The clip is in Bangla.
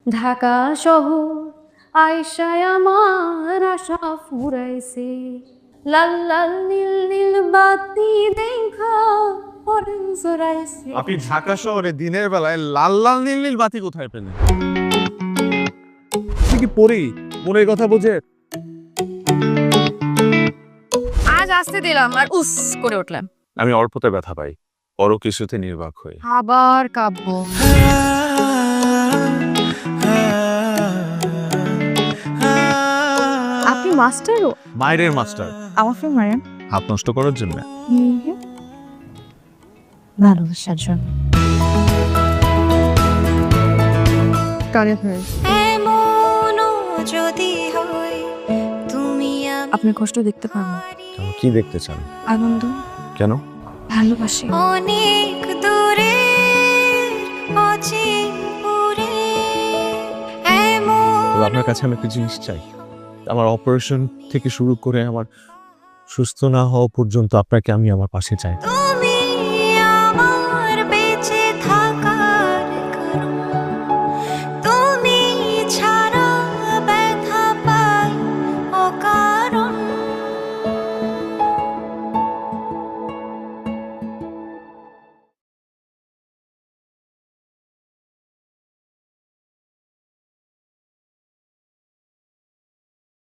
ঢাকা শহর আয়শায় আমার আশা ফুরাইছে, লাল লাল নীল নীল বাতি দেখা পরাণ জুড়াইছে। আপনি ঢাকা শহরে দিনের বেলায় লাল লাল নীল নীল বাতি কোথায় পেলেন? আপনি কি পড়ি মনের কথা বোঝে? আজ আসতে দিলাম আর উস করে উঠলাম। আমি অল্পতে ব্যথা পাই, বড় কিছুতে নির্বাক হই। আবার কাব্য। আপনি মাস্টারও? মায়ের মাস্টার। আমার ফ্রেন্ড মারেন হাত নষ্ট করার জন্য। ভালোবাসার জন্য। আপনার কষ্ট দেখতে পারবো। কি দেখতে চান? আনন্দ, কেন? ভালোবাসি। অনেক দূরে আপনার কাছে আমি একটা জিনিস চাই। আমার অপারেশন থেকে শুরু করে আমার সুস্থ না হওয়া পর্যন্ত আপনাকে আমি আমার পাশে চাই।